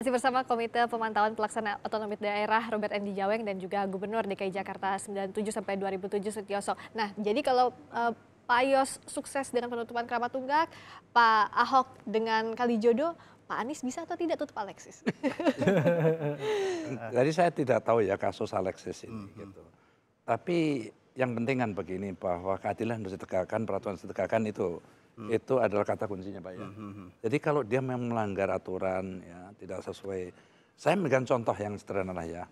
Masih bersama Komite Pemantauan Pelaksana Otonomi Daerah Robert Endi Jaweng dan juga Gubernur DKI Jakarta 97 sampai 2007 Sutioso. Nah, jadi kalau Pak Yos sukses dengan penutupan Keramat Tunggak, Pak Ahok dengan Kalijodo, Pak Anies bisa atau tidak tutup Alexis? Jadi saya tidak tahu ya kasus Alexis ini gitu. Tapi yang penting kan begini, bahwa keadilan harus ditegakkan, peraturan harus ditegakkan itu adalah kata kuncinya Pak ya. Jadi kalau dia memang melanggar aturan ya tidak sesuai. Saya memberikan contoh yang sederhana lah ya.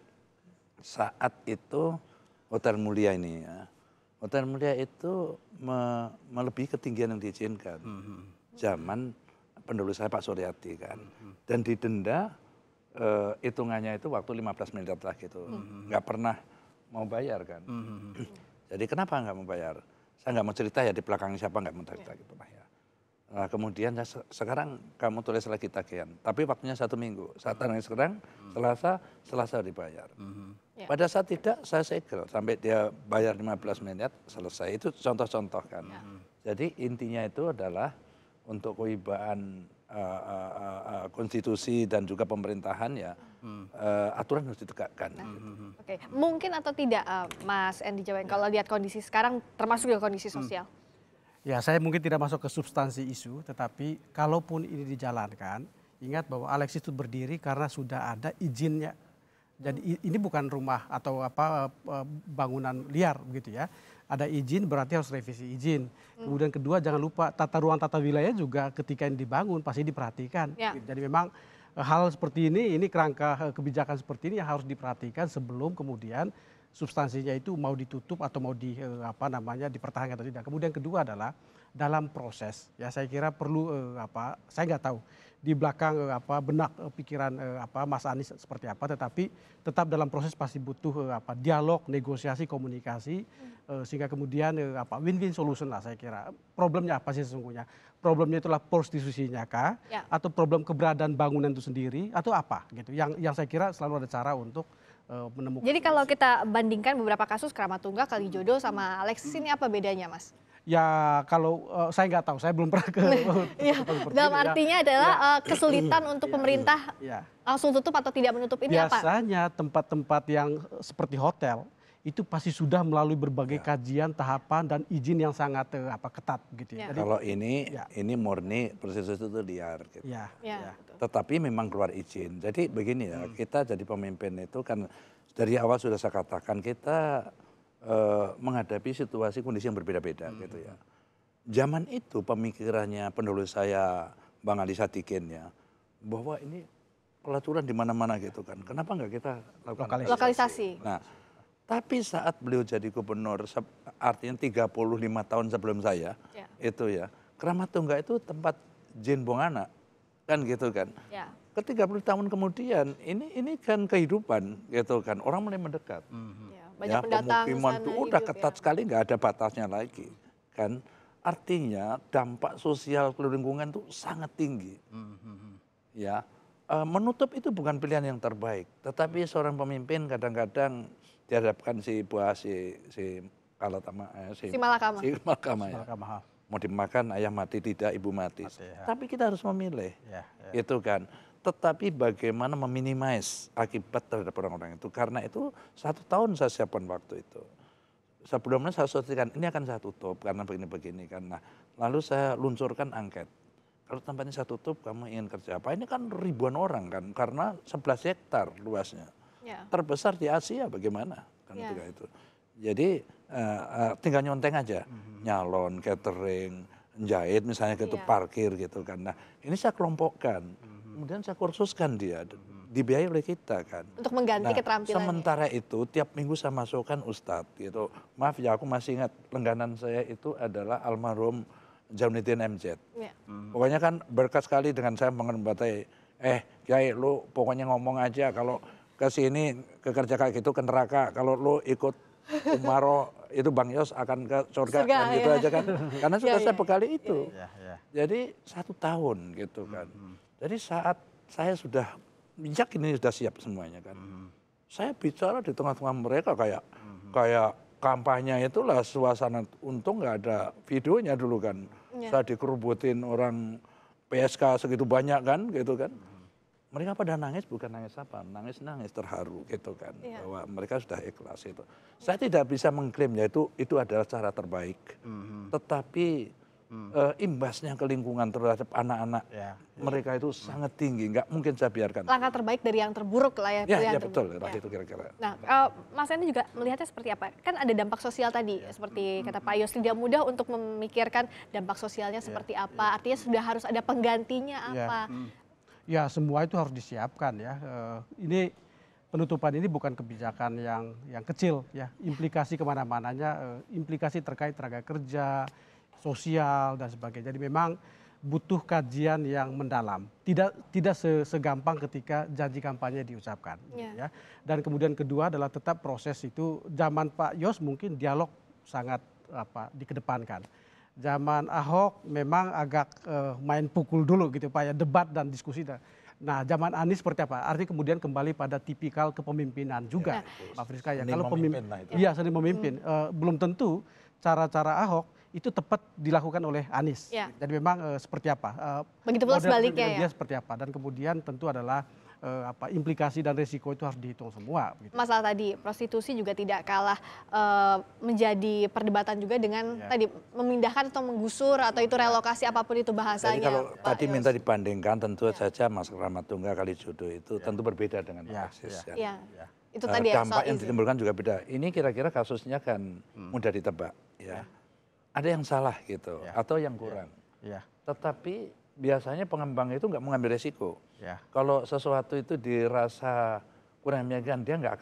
Saat itu Hotel Mulia ini ya. Hotel Mulia itu melebihi ketinggian yang diizinkan. Zaman pendahulu saya Pak Suryadi kan. Dan didenda hitungannya itu waktu 15 miliar lah gitu. Nggak pernah mau bayar kan. Jadi kenapa nggak mau bayar? Saya nggak mau cerita ya di belakang siapa nggak mau cerita gitu lah ya. Nah, kemudian sekarang kamu tulis lagi tagihan, tapi waktunya 1 minggu. Saat tanggal sekarang Selasa dibayar. Pada saat tidak saya segel sampai dia bayar 15 miliar selesai. Itu contoh-contoh kan. Jadi intinya itu adalah untuk kewibawaan konstitusi dan juga pemerintahan ya aturan harus ditegakkan. Gitu. Oke, mungkin atau tidak Mas Endi Jaweng kalau lihat kondisi sekarang termasuk juga kondisi sosial? Ya, saya mungkin tidak masuk ke substansi isu, tetapi kalaupun ini dijalankan, ingat bahwa Alexis itu berdiri karena sudah ada izinnya. Jadi ini bukan rumah atau bangunan liar begitu ya. Ada izin berarti harus revisi izin. Kemudian kedua jangan lupa tata ruang tata wilayah juga ketika ini dibangun pasti diperhatikan. Ya. Jadi memang hal seperti ini kerangka kebijakan seperti ini yang harus diperhatikan sebelum kemudian substansinya itu mau ditutup atau mau dipertahankan atau tidak. Kemudian kedua adalah dalam proses ya saya kira perlu saya nggak tahu di belakang benak pikiran Mas Anies seperti apa, tetapi tetap dalam proses pasti butuh dialog, negosiasi, komunikasi sehingga kemudian win-win solution lah saya kira. Problemnya apa sih sesungguhnya? Problemnya itulah prostitusinya kah? Ya. Atau problem keberadaan bangunan itu sendiri atau apa gitu? Yang saya kira selalu ada cara untuk menemukan. Jadi kalau kita bandingkan beberapa kasus Keramat Tunggak, Kalijodo sama Alexis ini apa bedanya Mas? Ya kalau saya nggak tahu, saya belum pernah ke. Dalam artinya adalah kesulitan untuk pemerintah langsung tutup atau tidak menutup ini apa? Biasanya tempat-tempat yang seperti hotel itu pasti sudah melalui berbagai kajian, tahapan dan izin yang sangat ketat gitu ya. Jadi, kalau ini murni proses itu liar gitu. Tetapi memang keluar izin. Jadi begini ya, kita jadi pemimpin itu kan dari awal sudah saya katakan kita menghadapi situasi kondisi yang berbeda-beda gitu ya. Zaman itu pemikirannya pendahulu saya Bang Ali Sadikin ya, bahwa ini pelaturan di mana-mana gitu kan. Kenapa nggak kita lakukan lokalisasi? Nah, tapi saat beliau jadi gubernur, artinya 35 tahun sebelum saya, itu ya, Keramat Tunggak itu tempat jin buang anak, kan gitu kan. Ketika 30 tahun kemudian, ini kan kehidupan gitu kan, orang mulai mendekat. Banyak pemukiman itu udah ketat sekali, nggak ada batasnya lagi kan, artinya dampak sosial ke lingkungan itu sangat tinggi. Ya, menutup itu bukan pilihan yang terbaik, tetapi seorang pemimpin kadang-kadang dihadapkan si Malakama ya. Mau dimakan ayah mati tidak ibu mati. Tapi kita harus memilih, itu kan. Tetapi bagaimana meminimais akibat terhadap orang-orang itu. Karena itu 1 tahun saya siapkan waktu itu. Sebelumnya saya sosikan ini akan saya tutup karena begini-begini kan. Nah, lalu saya luncurkan angket. Kalau tempatnya saya tutup kamu ingin kerja apa? Ini kan ribuan orang kan karena 11 hektar luasnya. Terbesar di Asia bagaimana? Kan juga itu. Jadi tinggal nyonteng aja. Nyalon, catering, jahit misalnya gitu, parkir gitu kan. Nah, ini saya kelompokkan. Kemudian saya kursuskan dia, dibiayai oleh kita kan. Untuk mengganti keterampilannya. Sementara itu tiap minggu saya masukkan ustadz gitu. Maaf ya aku masih ingat langganan saya itu adalah almarhum Jaunuddin MZ. Pokoknya kan berkat sekali dengan saya mengenbatai, Kiai lu pokoknya ngomong aja kalau ke sini ke kerja kayak gitu ke neraka. Kalau lu ikut umaro itu Bang Yos akan ke surga kan gitu aja kan. Karena sudah saya bekali itu. Jadi 1 tahun gitu kan. Jadi saat saya sudah yakin ini sudah siap semuanya kan. Saya bicara di tengah-tengah mereka kayak kampanye itulah suasana, untung nggak ada videonya dulu kan. Saya dikerubutin orang PSK segitu banyak kan gitu kan. mereka pada nangis bukan nangis apa, nangis terharu gitu kan, bahwa mereka sudah ikhlas itu. Saya tidak bisa mengklaim ya itu adalah cara terbaik, tetapi imbasnya ke lingkungan terhadap anak-anak mereka itu sangat tinggi, nggak mungkin saya biarkan. Langkah terbaik dari yang terburuk lah ya. Ya betul, itu kira-kira. Nah, Mas Hendy juga melihatnya seperti apa? Kan ada dampak sosial tadi, seperti kata Pak Yos, tidak mudah untuk memikirkan dampak sosialnya seperti apa, artinya sudah harus ada penggantinya apa. Ya semua itu harus disiapkan ya. Ini penutupan ini bukan kebijakan yang kecil ya. Implikasi kemana-mananya, implikasi terkait tenaga kerja, sosial dan sebagainya. Jadi memang butuh kajian yang mendalam. Tidak segampang ketika janji kampanye diucapkan. Ya. Dan kemudian kedua adalah tetap proses itu. Zaman Pak Yos mungkin dialog sangat dikedepankan. Zaman Ahok memang agak main pukul dulu gitu Pak ya, debat dan diskusi. Nah zaman Anies seperti apa? Artinya kemudian kembali pada tipikal kepemimpinan juga Pak Friska ya. Kalau pemimpin, iya seni memimpin. Belum tentu cara-cara Ahok itu tepat dilakukan oleh Anies. Jadi memang seperti apa? Begitu pula sebaliknya ya. Seperti apa? Dan kemudian tentu adalah implikasi dan risiko itu harus dihitung semua. Gitu. Masalah tadi prostitusi juga tidak kalah menjadi perdebatan juga dengan tadi memindahkan atau menggusur atau itu relokasi apapun itu bahasanya. Jadi kalau tadi minta dibandingkan tentu saja Mas Rahmat Tunggal Kalijodo itu tentu berbeda dengan Alexis. Itu tadi ya, dampak yang ditimbulkan juga beda. Ini kira-kira kasusnya kan mudah ditebak ya. Ada yang salah gitu atau yang kurang. Tetapi biasanya pengembang itu nggak mengambil resiko. Kalau sesuatu itu dirasa kurang meyakinkan, dia nggak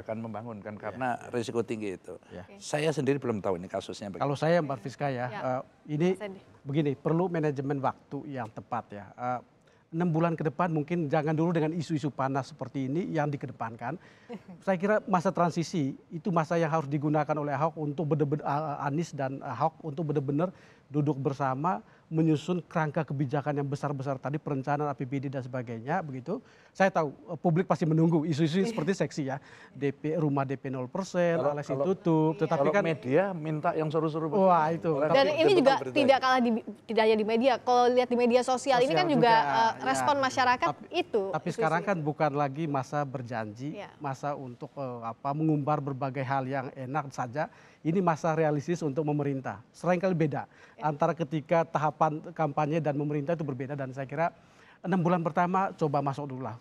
akan membangunkan karena risiko tinggi itu. Saya sendiri belum tahu ini kasusnya. Kalau saya Mbak Friska ya, ini begini, perlu manajemen waktu yang tepat ya. 6 bulan ke depan mungkin jangan dulu dengan isu-isu panas seperti ini yang dikedepankan. Saya kira masa transisi itu masa yang harus digunakan oleh Ahok untuk benar-benar Anies dan Ahok untuk benar-benar duduk bersama menyusun kerangka kebijakan yang besar-besar tadi, perencanaan APBD dan sebagainya begitu. Saya tahu publik pasti menunggu isu-isu seperti seksi ya. Rumah DP 0%, Alexis tutup, tetapi kalau kan media minta yang seru-seru. Wah itu. Dan ini juga tidak kalah tidak hanya di media. Kalau lihat di media sosial ini kan juga respon masyarakat itu. Tapi sekarang kan bukan lagi masa berjanji, masa untuk mengumbar berbagai hal yang enak saja. Ini masa realistis untuk memerintah. Seringkali beda antara ketika tahapan kampanye dan memerintah itu berbeda, dan saya kira 6 bulan pertama coba masuk dulu lah.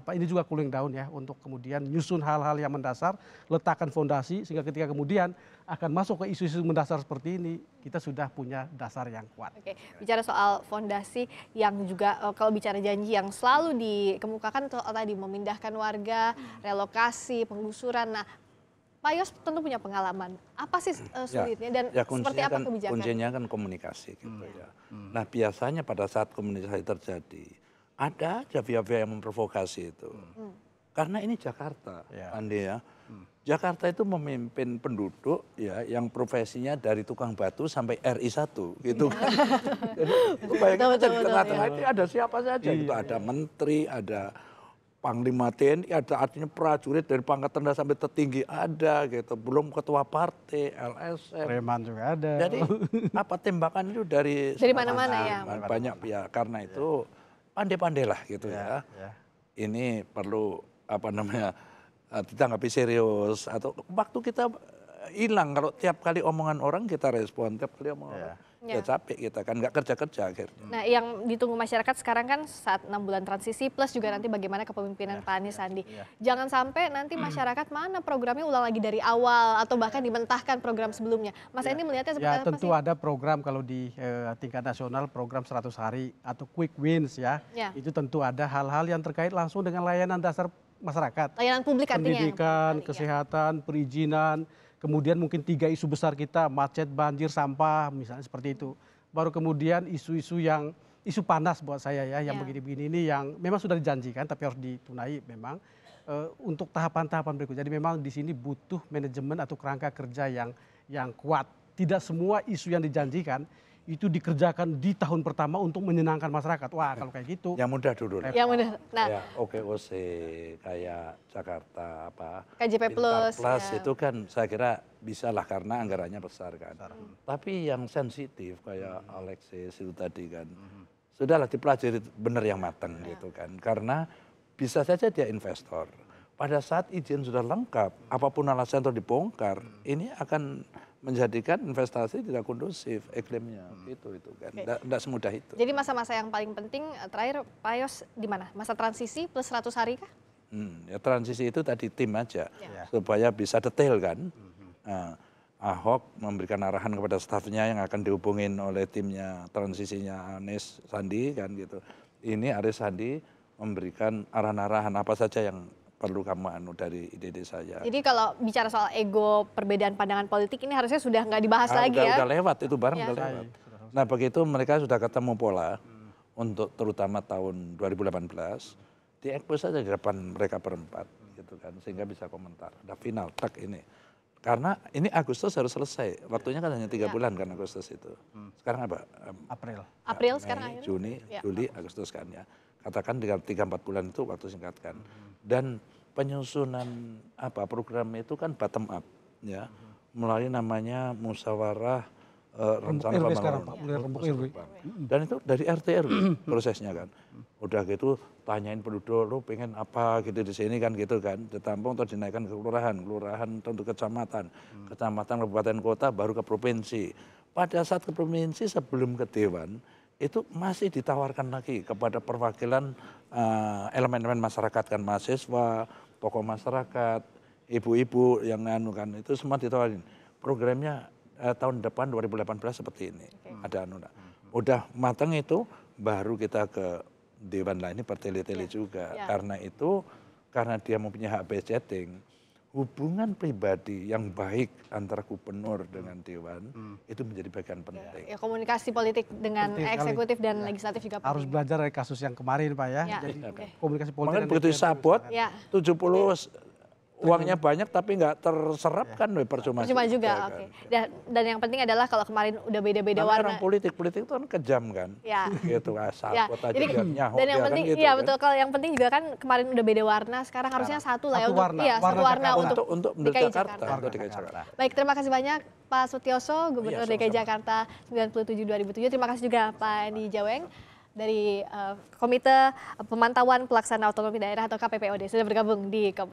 Ini juga cooling down ya untuk kemudian nyusun hal-hal yang mendasar, letakkan fondasi sehingga ketika kemudian akan masuk ke isu-isu mendasar seperti ini kita sudah punya dasar yang kuat. Oke, bicara soal fondasi yang juga kalau bicara janji yang selalu dikemukakan soal tadi memindahkan warga, relokasi, penggusuran. Nah, Pak Yos tentu punya pengalaman. Apa sih sulitnya dan seperti apa kebijakan? Kuncinya kan komunikasi gitu ya. Nah biasanya pada saat komunikasi terjadi, ada aja pihak-pihak yang memprovokasi itu. Karena ini Jakarta, Andi ya. Jakarta itu memimpin penduduk ya yang profesinya dari tukang batu sampai RI 1 gitu kan. Jadi bayangin aja di tengah-tengah itu ada siapa saja gitu. Ada menteri, ada Panglima TNI, ada artinya prajurit dari pangkat rendah sampai tertinggi ada gitu, belum ketua partai, LSM. Preman juga ada. Jadi apa tembakan itu dari mana-mana ya. Banyak pihak, karena itu pandai-pandailah gitu ya. Ini perlu ditanggapi serius atau waktu kita hilang kalau tiap kali omongan orang kita respon, tiap kali omongan orang. Ya capek kita kan, nggak kerja-kerja akhirnya. Nah yang ditunggu masyarakat sekarang kan saat 6 bulan transisi plus juga nanti bagaimana kepemimpinan Pak Anies Sandi. Jangan sampai nanti masyarakat mana programnya ulang lagi dari awal atau bahkan dimentahkan program sebelumnya. Mas Hendy melihatnya seperti apa sih? Tentu ada program kalau di tingkat nasional, program 100 hari atau quick wins ya. Itu tentu ada hal-hal yang terkait langsung dengan layanan dasar masyarakat. Layanan publik artinya. Pendidikan, kesehatan, perizinan. Kemudian mungkin 3 isu besar kita, macet, banjir, sampah, misalnya seperti itu. Baru kemudian isu-isu yang, isu panas buat saya ya, yang begini-begini ini yang memang sudah dijanjikan tapi harus ditunai memang untuk tahapan-tahapan berikutnya. Jadi memang di sini butuh manajemen atau kerangka kerja yang kuat. Tidak semua isu yang dijanjikan itu dikerjakan di tahun pertama untuk menyenangkan masyarakat. Wah kalau kayak gitu. Yang mudah dulu. Yang mudah. Nah, kayak OKOC, kayak Jakarta, KJP Plus itu kan saya kira bisa lah karena anggarannya besar kan. Tapi yang sensitif kayak Alexis itu tadi kan, sudahlah dipelajari benar yang matang gitu kan. Karena bisa saja dia investor. Pada saat izin sudah lengkap, apapun alasan itu dibongkar, ini akan menjadikan investasi tidak kondusif iklimnya gitu itu kan. Tidak semudah itu. Jadi masa-masa yang paling penting terakhir Pak Yos di mana? Masa transisi plus 100 hari kah? Ya transisi itu tadi tim aja Ya. supaya bisa detail kan. Nah, Ahok memberikan arahan kepada stafnya yang akan dihubungin oleh timnya transisinya Anies Sandi kan gitu. Ini Aris Sandi memberikan arahan-arahan apa saja yang perlu kamu anu dari ide-ide saya. Jadi kalau bicara soal ego, perbedaan pandangan politik ini harusnya sudah nggak dibahas lagi ya? Udah lewat, itu barang Ya. udah lewat. Nah begitu mereka sudah ketemu pola untuk terutama tahun 2018, diekspos saja di depan mereka berempat gitu kan, sehingga bisa komentar. Udah final, tak ini. Karena ini Agustus harus selesai, waktunya kan hanya 3 bulan kan Agustus itu. Sekarang apa? April sekarang Mei, akhirnya? Juni, Ya. Juli, Agustus kan ya. Katakan 3-4 bulan itu waktu singkat kan. Dan penyusunan program itu kan bottom up ya. Melalui namanya musyawarah rencana RW sekarang, Pak. pembangunan. Rembuk RW. Dan itu dari RT RW prosesnya kan. Udah gitu tanyain penduduk lu pengen apa gitu di sini kan gitu kan. Ditampung atau dinaikkan ke kelurahan, kelurahan tentu kecamatan, kecamatan, kabupaten, kota baru ke provinsi. Pada saat ke provinsi sebelum ke dewan itu masih ditawarkan lagi kepada perwakilan elemen-elemen masyarakat kan, mahasiswa, tokoh masyarakat, ibu-ibu yang anu kan, itu semua ditawarin. Programnya tahun depan 2018 seperti ini. Ada anu. Udah matang itu baru kita ke dewan lah, ini bertele-tele juga. Karena itu karena dia mempunyai hak budgeting, hubungan pribadi yang baik antara gubernur dengan dewan itu menjadi bagian penting. Ya, komunikasi politik dengan Penting sekali. eksekutif dan legislatif juga penting. Harus belajar dari kasus yang kemarin Pak ya. Ya, Jadi oke. komunikasi politik. Makanya dan begitu DPR disabot, Ya. 70 uangnya banyak tapi nggak terserap kan, percuma Cuma juga, kan. oke. Dan yang penting adalah kalau kemarin udah beda-beda Namanya warna. orang politik itu kan kejam kan. Ya. Gitu Ya, sabot aja jadi biar nyahok dan yang dia penting, kan gitu iya kan. betul. Kalau yang penting juga kan kemarin udah beda warna, sekarang harusnya satu lah ya Satu untuk warna, iya, satu warna warna Jakarta. untuk Untuk DKI Jakarta, Jakarta. untuk DKI Jakarta. Baik, terima kasih banyak Pak Sutioso, Gubernur Iya, DKI sama-sama. Jakarta 97-2007. Terima kasih juga Pak Andi Jaweng dari Komite Pemantauan Pelaksana Otonomi Daerah atau KPPOD sudah bergabung di